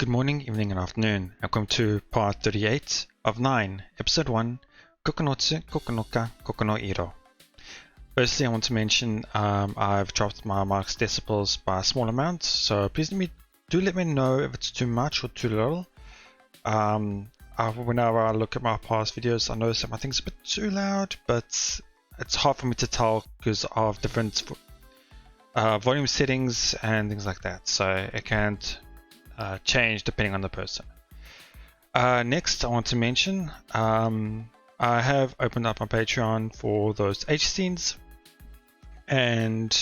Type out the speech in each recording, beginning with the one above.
Good morning, evening, and afternoon. Welcome to part 38 of 9, episode 1, Koko no tsu, koko no ka, koko no iro. Firstly, I want to mention I've dropped my marks decibels by a small amount, so please let me know if it's too much or too little. Whenever I look at my past videos, I notice that my thing's a bit too loud, but it's hard for me to tell because of different volume settings and things like that, so it can't change depending on the person. Next, I want to mention I have opened up my Patreon for those H scenes, and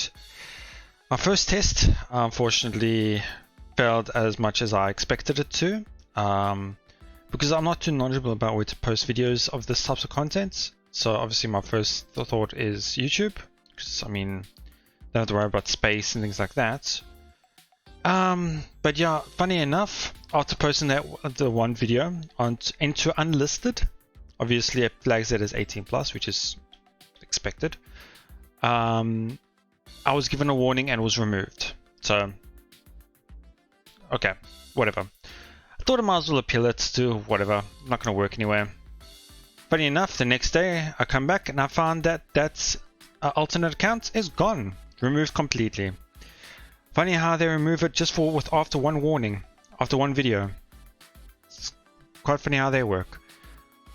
my first test unfortunately failed as much as I expected it to, because I'm not too knowledgeable about where to post videos of this types of content. So obviously my first thought is YouTube, because I mean, don't have to worry about space and things like that. But yeah, funny enough, after posting the one video into unlisted, obviously it flags it as 18+, which is expected. I was given a warning and was removed. So, okay, whatever. I thought I might as well appeal it to whatever. Not going to work anywhere. Funny enough, the next day I come back and I found that alternate account is gone, removed completely. Funny how they remove it just after one warning, after one video. It's quite funny how they work.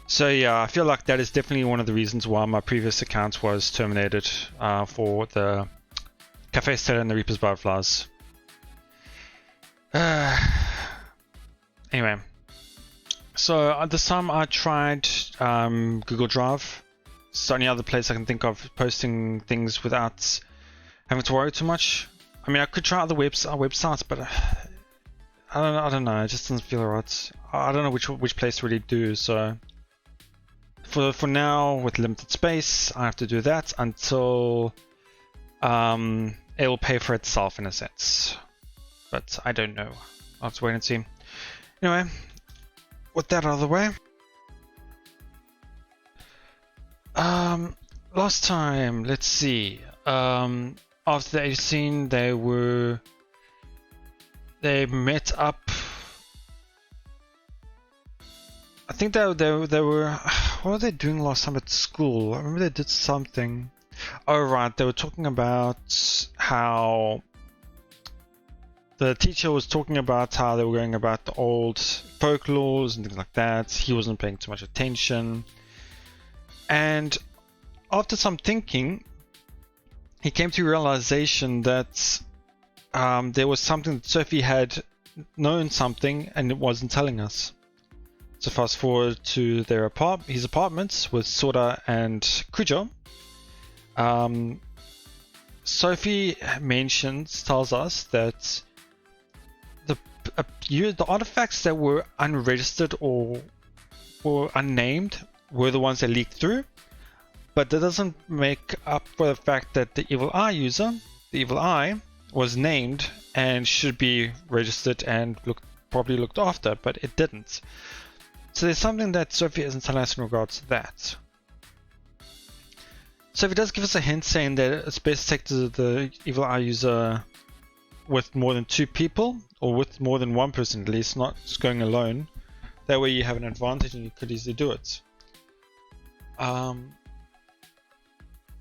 So yeah, I feel like that is definitely one of the reasons why my previous account was terminated for the Cafe Stella and the Reaper's Butterflies. Anyway, so at this time I tried Google Drive. It's the only other place I can think of posting things without having to worry too much. I mean, I could try other websites, but I don't know. It just doesn't feel right. I don't know which place to really do. So for now, with limited space, I have to do that until it will pay for itself in a sense. But I don't know. I'll have to wait and see. Anyway, with that out of the way, last time, let's see. After the H scene, they met up. I think they were. What were they doing last time at school? I remember they did something. Oh right, they were talking about how the teacher was talking about how they were going about the old folklores and things like that. He wasn't paying too much attention, and after some thinking, he came to realization that there was something that Sophie had known something and it wasn't telling us. So fast forward to his apartments with Sora and Kujo. Sophie tells us that the artifacts that were unregistered or unnamed were the ones that leaked through. But that doesn't make up for the fact that the Evil Eye user, the Evil Eye, was named and should be registered and probably looked after, but it didn't. So there's something that Sophie isn't telling us in regards to that. Sophie does give us a hint saying that it's best to take the Evil Eye user with more than 2 people, or with more than 1 person at least, not just going alone. That way you have an advantage and you could easily do it.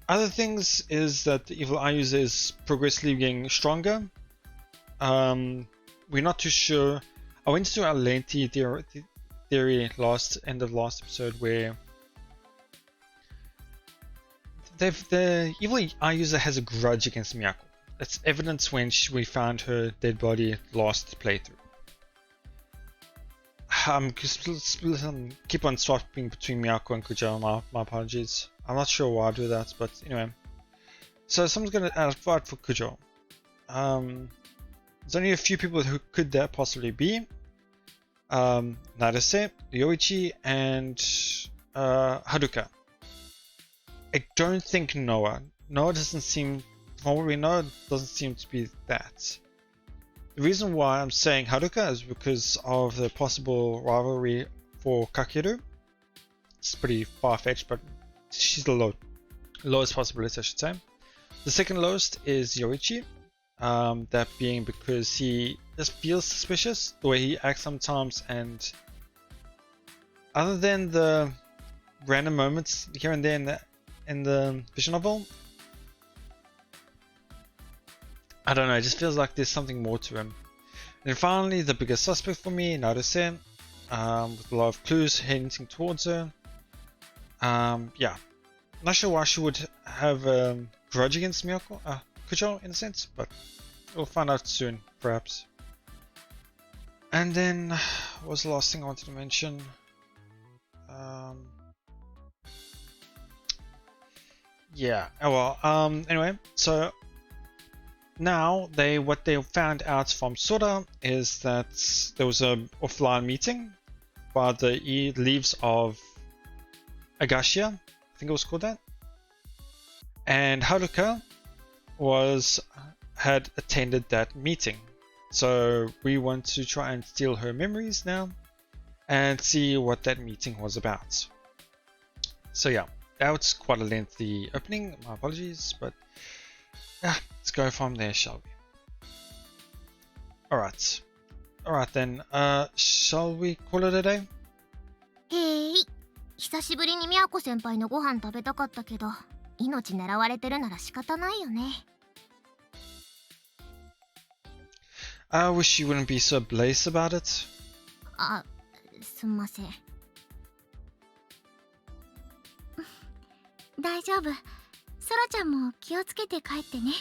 Other things is that the Evil Eye user is progressively getting stronger. We're not too sure. I went through a lengthy theory end of last episode where the Evil Eye user has a grudge against Miyako. It's evidence when we found her dead body last playthrough. Keep on swapping between Miyako and Kujo, my apologies. I'm not sure why I do that, but anyway. So someone's going to fight for Kujo. There's only a few people who could that possibly be. Narase, Yoichi, and Haruka. I don't think Noah. Noah doesn't seem, from what we know, doesn't seem to be that. The reason why I'm saying Haruka is because of the possible rivalry for Kakeru. It's pretty far-fetched, but she's the lowest possibility, I should say. The second lowest is Yoichi. That being because he just feels suspicious the way he acts sometimes, and other than the random moments here and there in the visual novel, I don't know, it just feels like there's something more to him. And finally, the biggest suspect for me, Naruse, with a lot of clues hinting towards her. Yeah, not sure why she would have a grudge against Miyako, Kujo in a sense, but we'll find out soon, perhaps. And then, what was the last thing I wanted to mention? Yeah, oh well, anyway, so now what they found out from Sora is that there was a offline meeting by the leaves of Agashia, I think it was called that, and Haruka had attended that meeting. So we want to try and steal her memories now and see what that meeting was about. So yeah, that was quite a lengthy opening, my apologies, but yeah, let's go from there, shall we? Alright then, shall we call it a day? へい、久しぶりにみやこ先輩のご飯食べたかったけど、命狙われてるなら仕方ないよね。I wish you wouldn't be so blaze about it. あ、すんません。大丈夫。ソラちゃんも気をつけて帰ってね。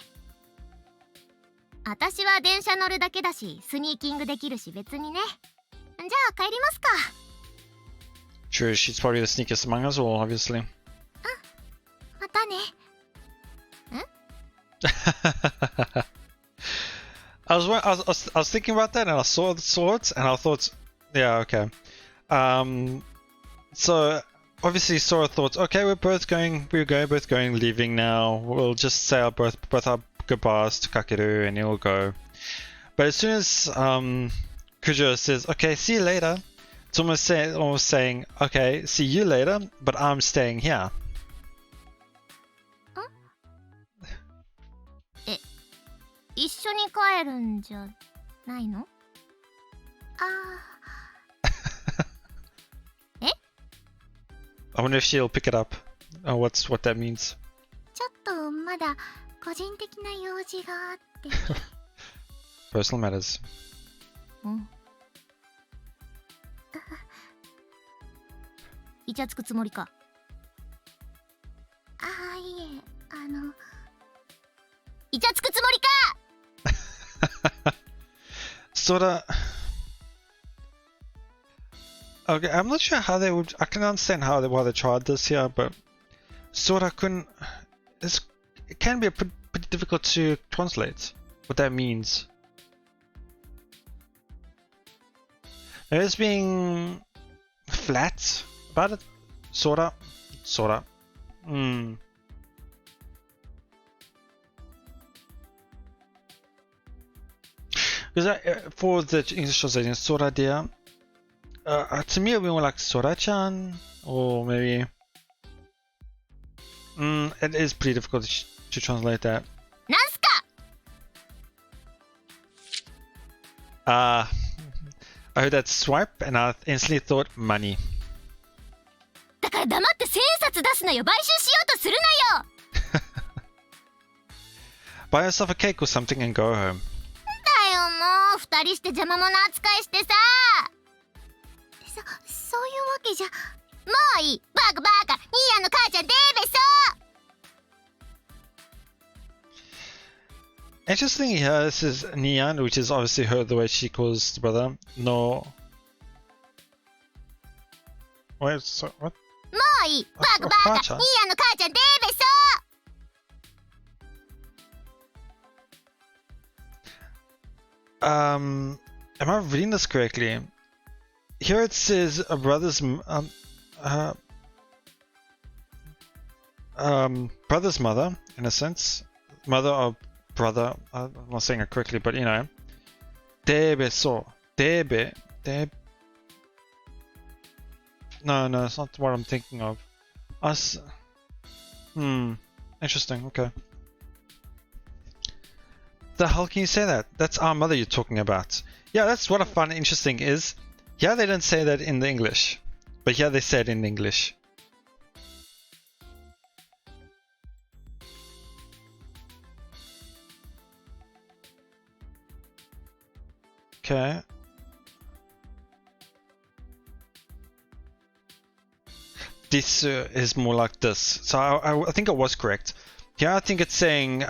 私は電車乗るだけだし、スニーキングできるし別にね。じゃあ帰りますか。True, she's probably the sneakiest among us all, obviously. うん、またね。ん I was thinking about that, and I saw it, and I thought, yeah, okay. So obviously Sora thought, okay, we're both going, leaving now. We'll just say both our goodbyes to Kakeru, and he'll go. But as soon as Kujo says, okay, see you later, it's almost saying, okay, see you later, but I'm staying here. 一緒に帰るんじゃないの？え？ I wonder if she'll pick it up. What that means. ちょっとまだ個人的な用事があって。Personal matters. うん。イチャつくつもりか？いえ、イチャつくつもりかSorta. Okay, I'm not sure how they would. I can understand why they tried this here, but sorta couldn't. It can be pretty difficult to translate what that means. Maybe it's being flat about it. Sorta. Because for the English translation, Sora dear, to me it would be more like Sora-chan, or maybe. It is pretty difficult to translate that. なんすか? I heard that swipe, and I instantly thought money. だから黙って1000円札出すなよ。買収しようとするなよ。Buy yourself a cake or something and go home. だよもう二人して邪魔者扱いしてさ。そういうわけじゃ。もういい。バカニーヤの母ちゃんデーベソ。Interesting here, this is Nian, which is obviously her, the way she calls the brother. No. Wait, so, what? もういい。バカニーヤの母ちゃんデーベソ。Am I reading this correctly? Here it says a brother's brother's mother, in a sense, mother or brother. I'm not saying it correctly, but you know, debe. No, it's not what I'm thinking of. Interesting. Okay. the hell can you say that? That's our mother you're talking about. Yeah, that's what I find interesting is, yeah, they didn't say that in the English, but yeah, they said in English. Okay. This is more like this. So I think I was correct. Yeah, I think it's saying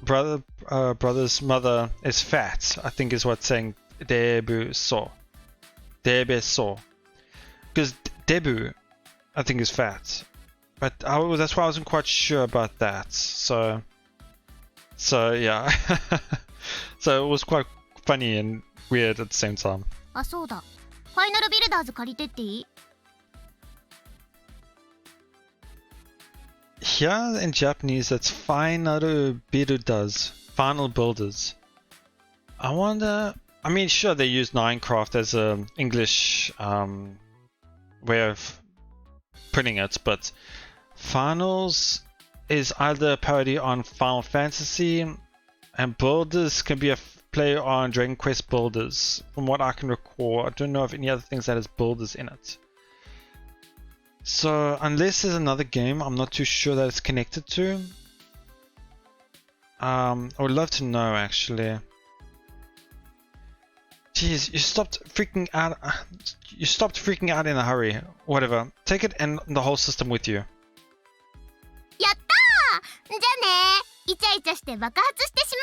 brother's mother is fat. I think is what's saying debu so. Debe so. Because debu, I think is fat. But that's why I wasn't quite sure about that. So yeah. So it was quite funny and weird at the same time. あ、そうだ。ファイナルビルダーズ借りてっていい？ Here in Japanese, it's Final Builders. Final Builders. I wonder. I mean, sure, they use Minecraft as a English way of putting it, but Finals is either a parody on Final Fantasy, and Builders can be a play on Dragon Quest Builders. From what I can recall, I don't know of any other things that has Builders in it. So, unless there's another game I'm not too sure that it's connected to. I would love to know actually. Jeez, you stopped freaking out. You stopped freaking out in a hurry. Whatever. Take it and the whole system with you. やったー！じゃあねー。イチャイチャして爆発してし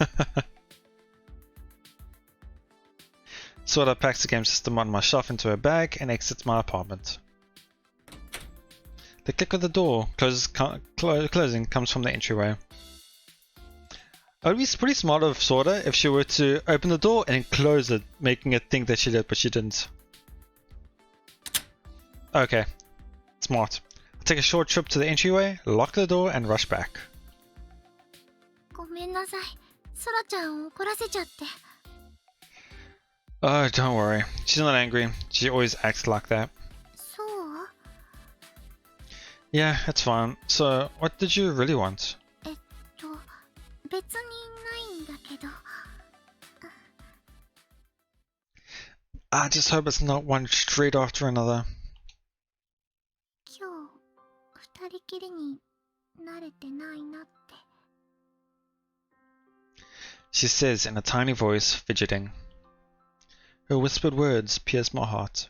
まえ。Sorta packs the game system on my shelf into a bag and exits my apartment. The click of the door closing comes from the entryway. It would be pretty smart of Sorta if she were to open the door and close it, making it think that she did, but she didn't. Okay, smart. I'll take a short trip to the entryway, lock the door, and rush back. ごめんなさい。ソラちゃんを怒らせちゃって。 Oh, don't worry. She's not angry. She always acts like that. そう？ Yeah, it's fine. So, what did you really want? 別にないんだけど。I just hope it's not one straight after another. 今日二人きりに慣れてないなって。 She says in a tiny voice, fidgeting. Her whispered words pierce my heart.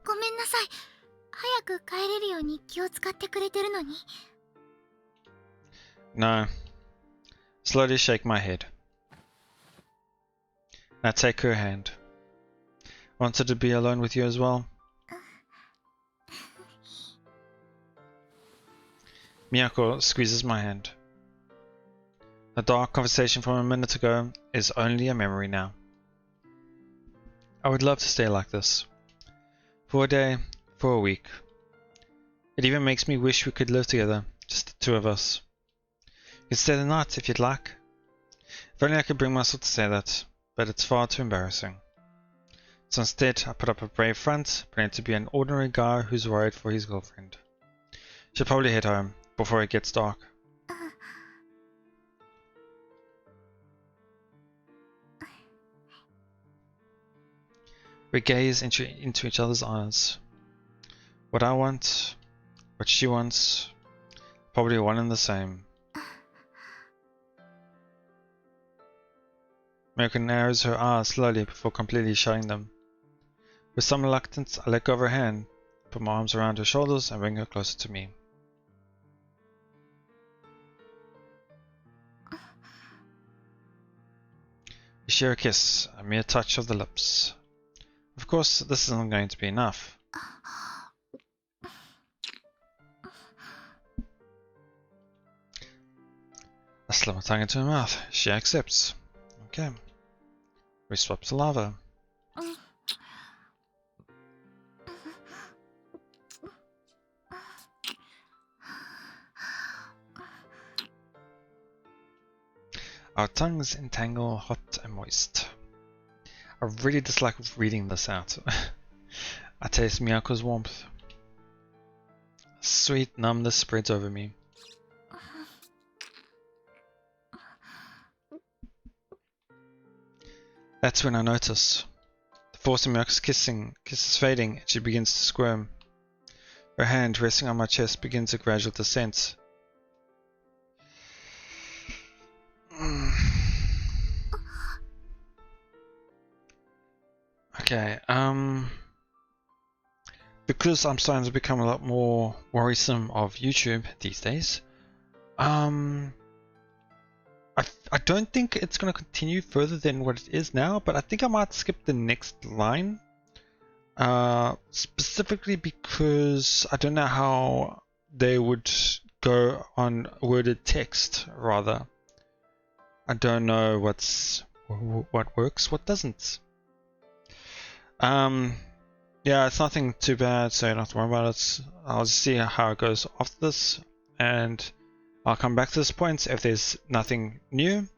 ごめんなさい。早く帰れるように気を使ってくれてるのに。 No. Slowly shake my head. Now take her hand. Wanted to be alone with you as well? Miyako squeezes my hand. The dark conversation from a minute ago is only a memory now. I would love to stay like this. For a day, for a week. It even makes me wish we could live together, just the two of us. You could stay the night if you'd like. If only I could bring myself to say that, but it's far too embarrassing. So instead, I put up a brave front, pretending to be an ordinary guy who's worried for his girlfriend. Should probably head home, before it gets dark. We gaze into each other's eyes. What I want, what she wants, probably one and the same. Miyako narrows her eyes slowly before completely shutting them. With some reluctance, I let go of her hand, put my arms around her shoulders and bring her closer to me. We share a kiss, a mere touch of the lips. Of course, this isn't going to be enough. I slip my tongue into her mouth. She accepts. Okay. We swap saliva. Our tongues entangle hot and moist. I really dislike reading this out. I taste Miyako's warmth. A sweet numbness spreads over me. That's when I notice. The force of Myoko's kisses fading, and she begins to squirm. Her hand resting on my chest begins a gradual descent. Okay, because I'm starting to become a lot more worrisome of YouTube these days, I don't think it's going to continue further than what it is now, but I think I might skip the next line. Specifically because I don't know how they would go on worded text, rather. I don't know what works, what doesn't. Yeah, it's nothing too bad, so you don't have to worry about it. I'll just see how it goes after this, and I'll come back to this point if there's nothing new.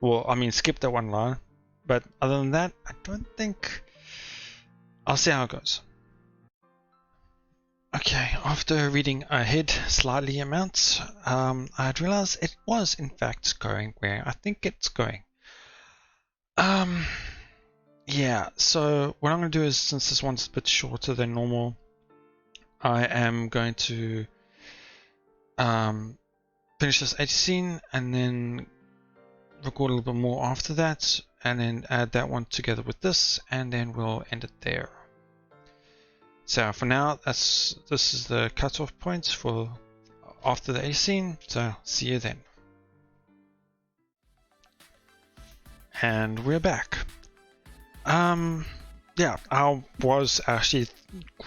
Well, I mean, skip that one line, but other than that, I don't think. I'll see how it goes. Okay, after reading ahead slightly amounts, I'd realized it was in fact going where I think it's going. Yeah, so what I'm going to do is, since this one's a bit shorter than normal, I am going to finish this 80 scene and then record a little bit more after that, and then add that one together with this, and then we'll end it there. So for now, this is the cutoff point for after the 80 scene, so see you then. And we're back. Yeah, I was actually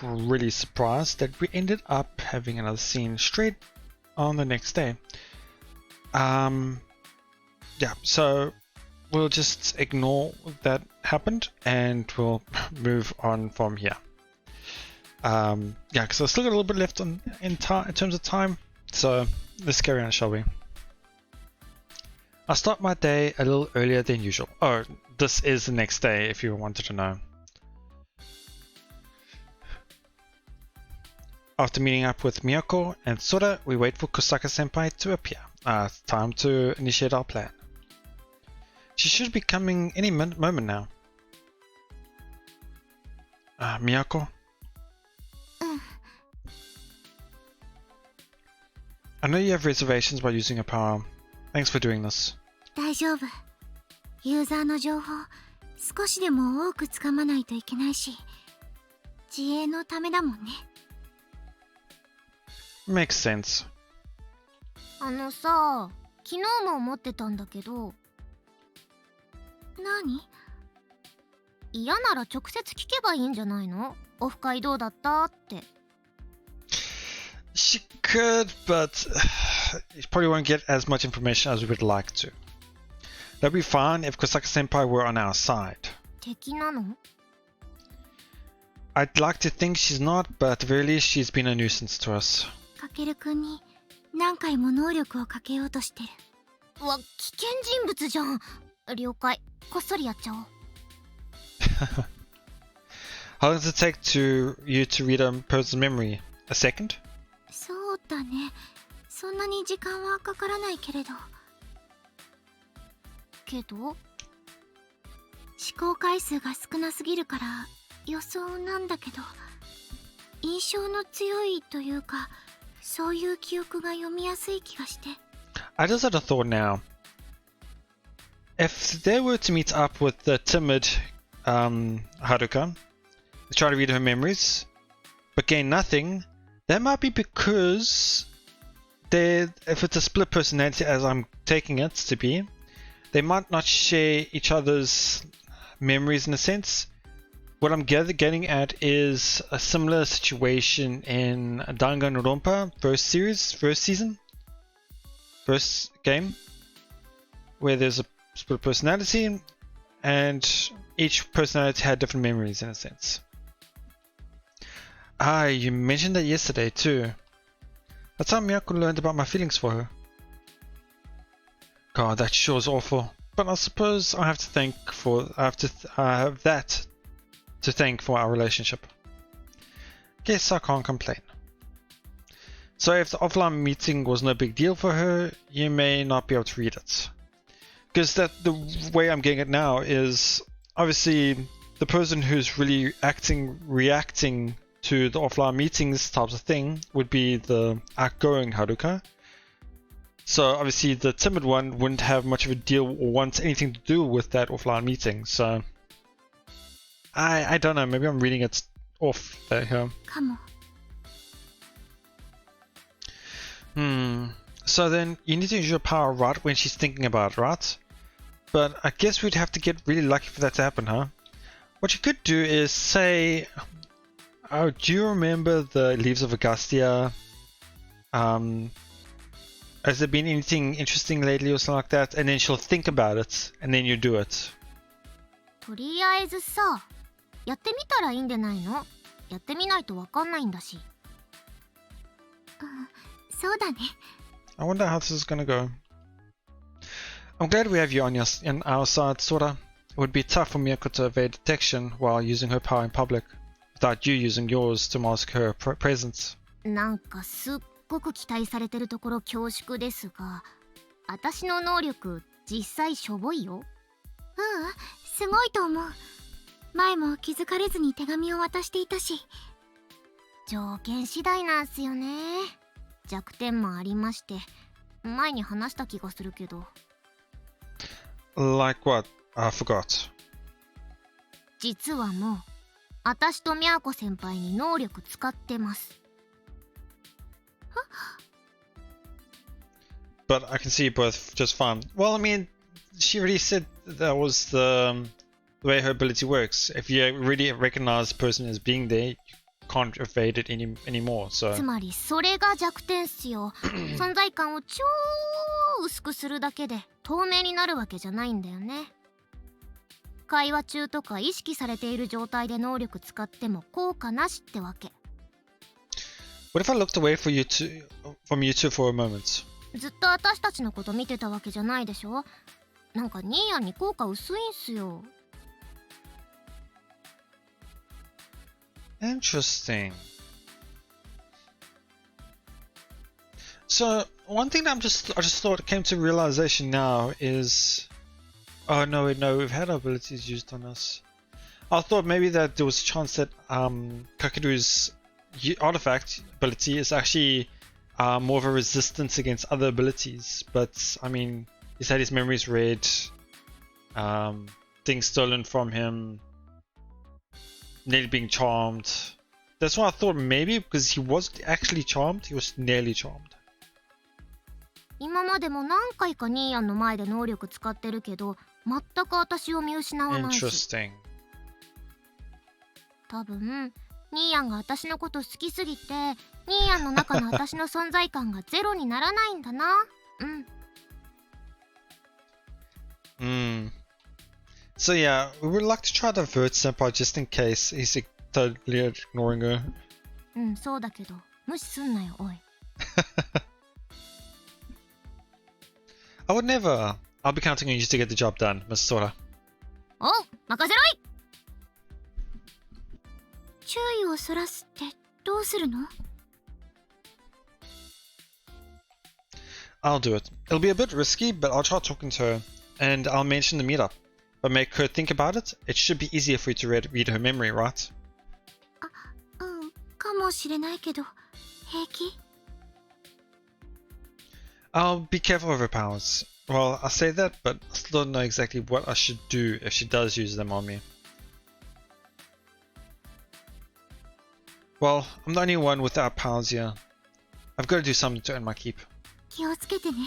really surprised that we ended up having another scene straight on the next day. Yeah, so we'll just ignore that happened and we'll move on from here. Yeah, because I've still got a little bit left in terms of time, so let's carry on, shall we? I start my day a little earlier than usual. Oh, this is the next day if you wanted to know. After meeting up with Miyako and Sora, we wait for Kosaka-senpai to appear. It's time to initiate our plan. She should be coming any moment now. Miyako? I know you have reservations about using your power. Thanks for doing this. 大丈夫。ユーザーの情報、少しでも多くつかまないといけないし、自衛のためだもんね。Makes sense. さ、昨日も思ってたんだけど。何？嫌なら直接聞けばいいんじゃないの？オフ会どうだったって。She could, but you probably won't get as much information as we would like to. That'd be fine if Kosaka-senpai were on our side. 敵なの？ I'd like to think she's not, but at the very least she's been a nuisance to us. かけるくんに何回も能力をかけようとしてる。危険人物じゃん。了解。こっそりやっちゃおう。How long does it take you to read a person's memory? A second? そうだね。そんなに時間はかからないけれど。けど？思考回数が少なすぎるから予想なんだけど、印象の強いというか、そういう記憶が読みやすい気がして。I just had a thought now. If they were to meet up with the timid Haruka, try to read her memories, but gain nothing, that might be because if it's a split personality as I'm taking it to be, they might not share each other's memories in a sense. What I'm getting at is a similar situation in Danganronpa first season, first game, where there's a split personality and each personality had different memories in a sense. Ah, you mentioned that yesterday too. That's how Miyako learned about my feelings for her. God, that sure is awful. But I suppose I have that to thank for our relationship. Guess I can't complain. So if the offline meeting was no big deal for her, you may not be able to read it. Because the way I'm getting it now is obviously the person who's really reacting to the offline meetings types of thing would be the outgoing Haruka. So obviously the timid one wouldn't have much of a deal or want anything to do with that offline meeting. So I don't know, maybe I'm reading it off there here. So then you need to use your power right when she's thinking about it, right? But I guess we'd have to get really lucky for that to happen, huh? What you could do is say, oh, do you remember the Leaves of Augustia? Has there been anything interesting lately or something like that? And then she'll think about it, and then you do it. とりあえずさ、やってみたらいいんでないの？やってみないとわかんないんだし。そうだね。I wonder how this is gonna go. I'm glad we have you on our side, Sora. It would be tough for Miyako to evade detection while using her power in public, without you using yours to mask her presence. なんかすっごく期待されてるところ恐縮ですが、私の能力実際しょぼいよ。すごいと思う。前も気づかれずに手紙を渡していたし。条件次第なんすよね。弱点もありまして、前に話した気がするけど。Like what? I forgot. 実はもう、私とみやこ先輩に能力使ってます。But I can see you both just fine. Well, I mean, she already said that was the way her ability works. If you really recognize the person as being there, you can't evade it anymore. So. つまりそれが弱点っすよ。存在感を超薄くするだけで透明になるわけじゃないんだよね。会話中とか意識されている状態で能力使っても効果なしってわけ。What if I looked away from you two for a moment? ずっと私たちのこと見てたわけじゃないでしょ。なんかニーヤンに効果薄いんすよ。Interesting. So one thing that I just thought came to realization now is, oh no, we've had our abilities used on us. I thought maybe that there was a chance that Kakeru's artifact ability is actually more of a resistance against other abilities, but I mean, he's had his memories read, things stolen from him, nearly being charmed. That's why I thought maybe because he wasn't actually charmed, he was nearly charmed. 今までも何回かニーヤンの前で能力使ってるけど、全く私を見失わないし。Interesting. 多分ニーヤンが私のこと好きすぎて、ニーヤンの中の私の存在感がゼロにならないんだな。So yeah, we would like to try to avert Senpai just in case he's totally ignoring her. そうだけど、無視すんなよ、おい。I would never. I'll be counting on you to get the job done, Miss Sora. おう、任せろい。注意をそらすってどうするの？ I'll do it. It'll be a bit risky, but I'll try talking to her, and I'll mention the meetup. But make her think about it. It should be easier for you to read her memory, right? かもしれないけど、平気？ I'll be careful of her powers. Well, I say that, but I still don't know exactly what I should do if she does use them on me. Well, I'm the only one without powers here. I've got to do something to earn my keep. 気をつけてね。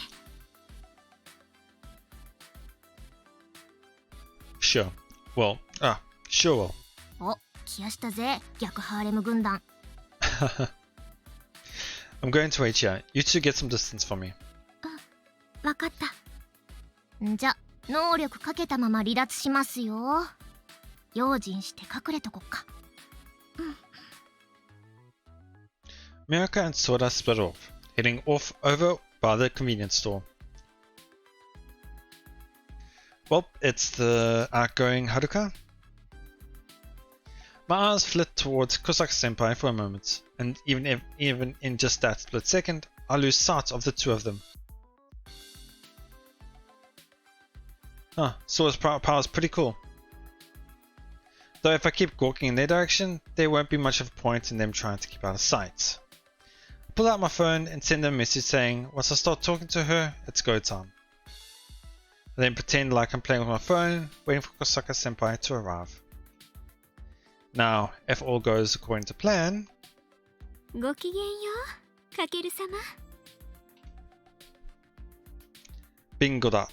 Sure. Well, sure will. お、来やしたぜ、逆ハーレム軍団。I'm going to wait here. You two get some distance from me. わかった。じゃ、能力かけたまま離脱しますよ。用心して隠れとこっか。Miyako and Sora split off, heading off over by the convenience store. Well, it's the outgoing Haruka. My eyes flit towards Kosaka-senpai for a moment, and even in just that split second, I lose sight of the two of them. Sora's power is pretty cool. Though if I keep gawking in their direction, there won't be much of a point in them trying to keep out of sight. I pull out my phone and send them a message saying, once I start talking to her, it's go time. I then pretend like I'm playing with my phone, waiting for Kosaka Senpai to arrive. Now, if all goes according to plan... ごきげんよう、かける様。Bingo da.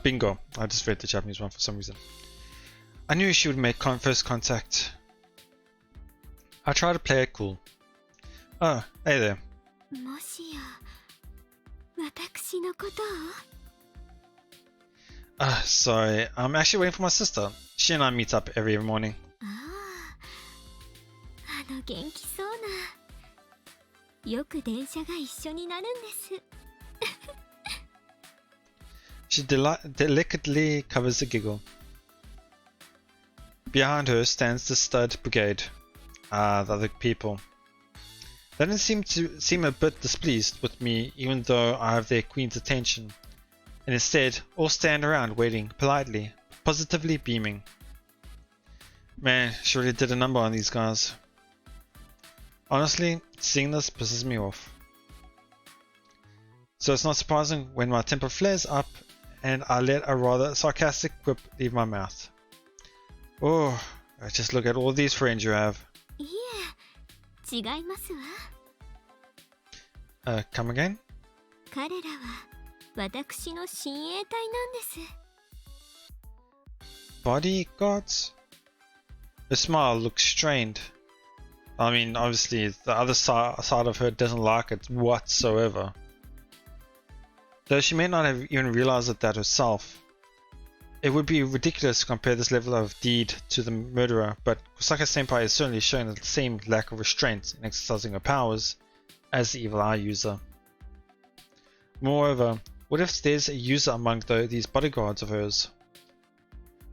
Bingo. I just read the Japanese one for some reason. I knew she would make first contact. I try to play it cool. Oh, hey there. もしや、私のことを？ Sorry. I'm actually waiting for my sister. She and I meet up every morning. ああ、元気そうな。よく電車が一緒になるんです。She delicately covers the giggle. Behind her stands the stud brigade. The other people. They don't seem a bit displeased with me, even though I have their queen's attention. And instead, all stand around waiting politely, positively beaming. Man, she really did a number on these guys. Honestly, seeing this pisses me off. So it's not surprising when my temper flares up and I let a rather sarcastic quip leave my mouth. Oh, just look at all these friends you have. いえ、違いますわ。Come again? 彼らは私の親衛隊なんです。Bodyguards? Her smile looks strained. I mean, obviously, the other side of her doesn't like it whatsoever. Though she may not have even realized that herself. It would be ridiculous to compare this level of deed to the murderer, but Kosaka Senpai is certainly showing the same lack of restraint in exercising her powers as the evil eye user. Moreover, what if there's a user among these bodyguards of hers?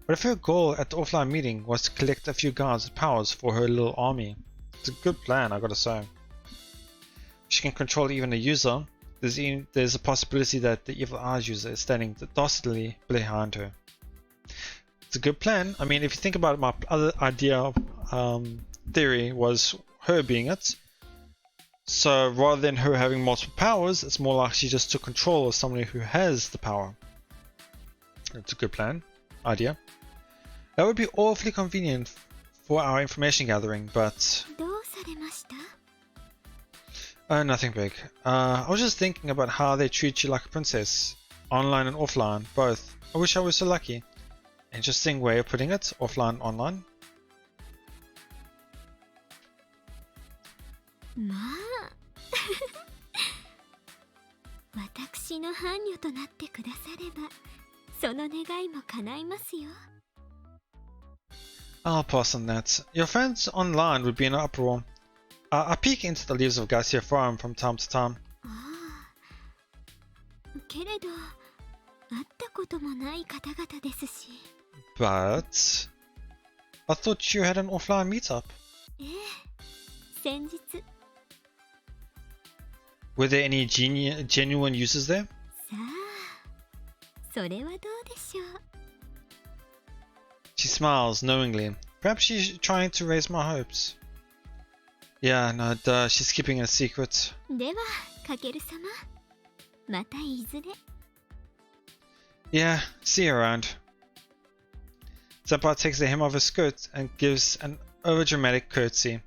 What if her goal at the offline meeting was to collect a few guards with powers for her little army? It's a good plan, I gotta say. If she can control even a user, there's a possibility that the evil eyes user is standing docilely behind her. It's a good plan. I mean, if you think about it, my other idea theory was her being it. So rather than her having multiple powers, it's more like she just took control of somebody who has the power. It's a good plan. Idea. That would be awfully convenient for our information gathering, but... どうされました？ nothing big. I was just thinking about how they treat you like a princess. Online and offline, both. I wish I was so lucky. Interesting way of putting it, offline, online. まあ私の伴侶となってくださればその願いも叶いますよ。 I'll pass on that. Your friends online would be in an uproar. I peek into the leaves of Garcia Farm from time to time. ああ、けれど会ったこともない方々ですし。 But... I thought you had an offline meetup. ええ、先日。 Were there any genuine users there? さあ、それはどうでしょう。 She smiles knowingly. Perhaps she's trying to raise my hopes. Yeah, no, duh, she's keeping a secret. では、かける様。またいずれ。 Yeah, see you around. Senpai takes the hem of her skirt and gives an overdramatic curtsy.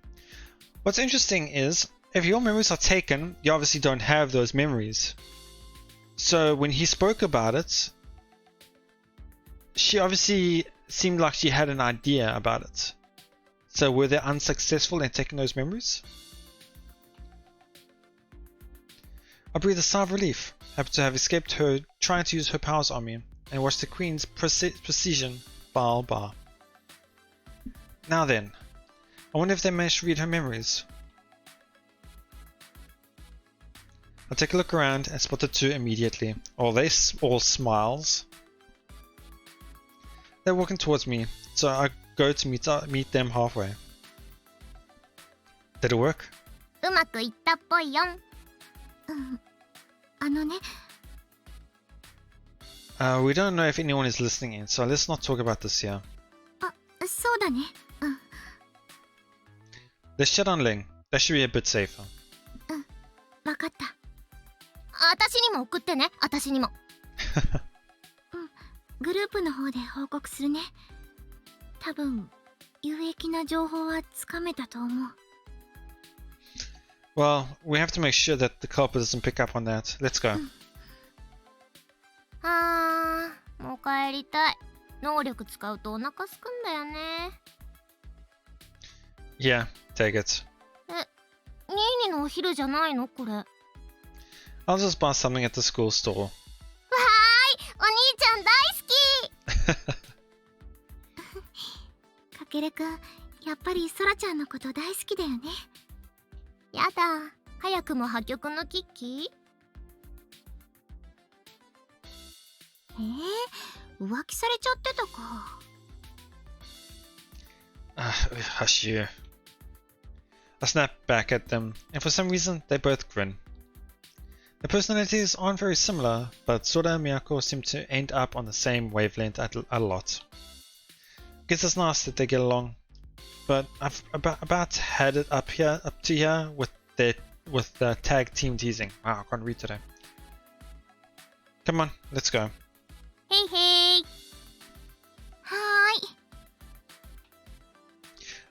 What's interesting is, if your memories are taken, you obviously don't have those memories. So when he spoke about it, she obviously seemed like she had an idea about it. So were they unsuccessful in taking those memories? I breathe a sigh of relief, happy to have escaped her trying to use her powers on me, and watch the Queen's precision bow bar. Now then, I wonder if they managed to read her memories. I take a look around and spot the two immediately. Oh, they all smiles. They're walking towards me, so I go to meet them halfway. Did it work? うまくいったっぽいよん。あのね。We don't know if anyone is listening in, so let's not talk about this here. あ、そうだね。うん。 Let's chat on Ling. That should be a bit safer. わかった。私にも送ってね、私にも。グループの方で報告するね。多分有益な情報はつかめたと思う。Well, we have to make sure that the culprit doesn't pick up on that. Let's go. もう帰りたい。能力使うとお腹すくんだよね。Yeah, take it. ニーニのお昼じゃないのこれ。I'll just buy something at the school store. わーい、お兄ちゃん大好き。かけるくん、やっぱりソラちゃんのこと大好きだよね。やだ、早くも破局の危機？浮気されちゃってたか。Hush you. I snap back at them, and for some reason they both grin. Their personalities aren't very similar, but Sora and Miyako seem to end up on the same wavelength a lot. Guess it's nice that they get along, but I've about had it up to here with the tag team teasing. Wow, I can't read today. Come on, let's go. へいへい。はーい。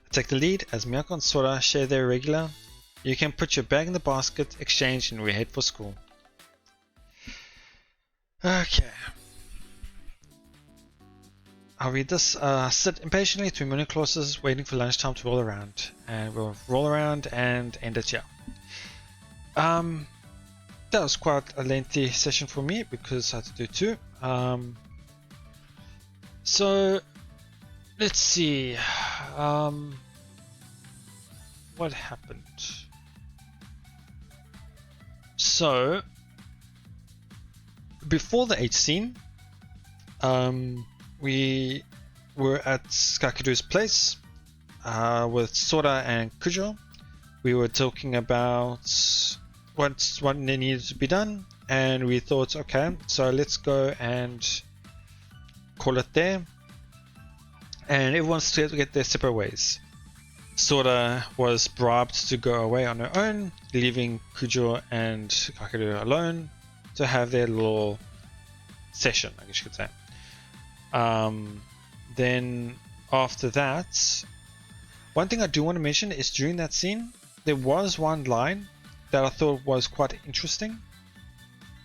I take the lead as Miyako and Sora share their regular. You can put your bag in the basket, exchange, and we head for school. Okay. I'll read this. Sit impatiently through morning classes, waiting for lunchtime to roll around. And we'll roll around and end it here. That was quite a lengthy session for me because I had to do two. So let's see. What happened? So before the H scene, we were at Kakeru's place with Sora and Kujo. We were talking about what needed to be done, and we thought, okay, so let's go and call it there. And everyone's to get their separate ways. Sora was bribed to go away on her own, leaving Kujo and Kakeru alone to have their little session, I guess you could say. Then after that, one thing I do want to mention is during that scene, there was one line that I thought was quite interesting,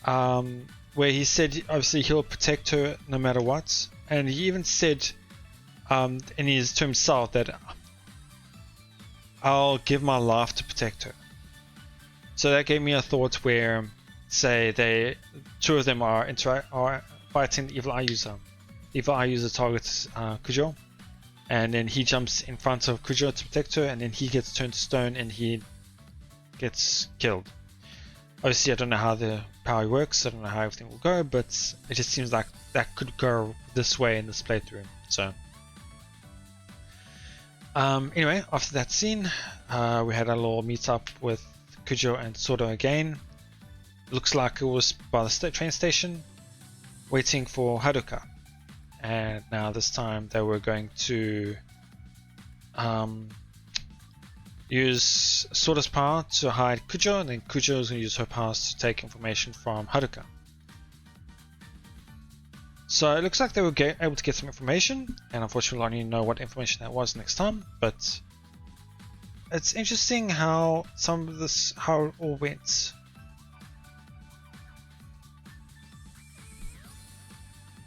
where he said obviously he'll protect her no matter what, and he even said to himself that I'll give my life to protect her. So that gave me a thought where, say, two of them are fighting the evil eye user. Evil eye user targets Kujo, and then he jumps in front of Kujo to protect her, and then he gets turned to stone and he gets killed. Obviously, I don't know how the power works, I don't know how everything will go, but it just seems like that could go this way in this playthrough. So anyway, after that scene, we had a little meet up with Kujo and Sora again. Looks like it was by the train station, waiting for Haruka. And now this time they were going to use Sora's power to hide Kujo, and then Kujo is going to use her powers to take information from Haruka. So it looks like they were able to get some information, and unfortunately I only know what information that was next time, but it's interesting how how it all went.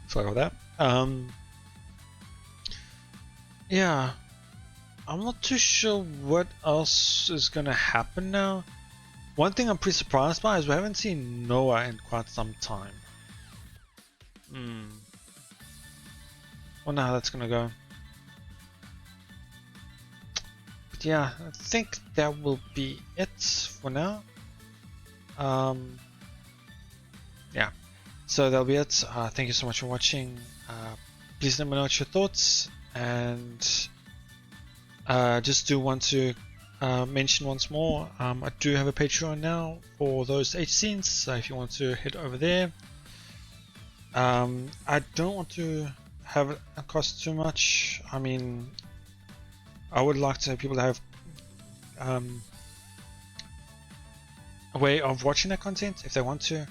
Sorry about that. Yeah, I'm not too sure what else is gonna happen now. One thing I'm pretty surprised by is we haven't seen Noah in quite some time. Wonder how that's gonna go. But yeah, I think that will be it for now. Yeah, so that'll be it. Thank you so much for watching. Please let me know what your thoughts, and just do want to mention once more, I do have a Patreon now for those H scenes, so if you want to head over there. I don't want to have it cost too much. I mean, I would like to have people to have a way of watching that content if they want to,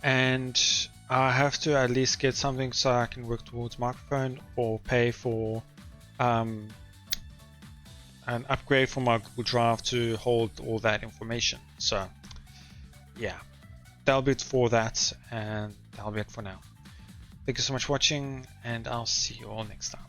and I have to at least get something so I can work towards microphone or pay for an upgrade for my Google Drive to hold all that information. So yeah, that'll be it for that, and that'll be it for now. Thank you so much for watching, and I'll see you all next time.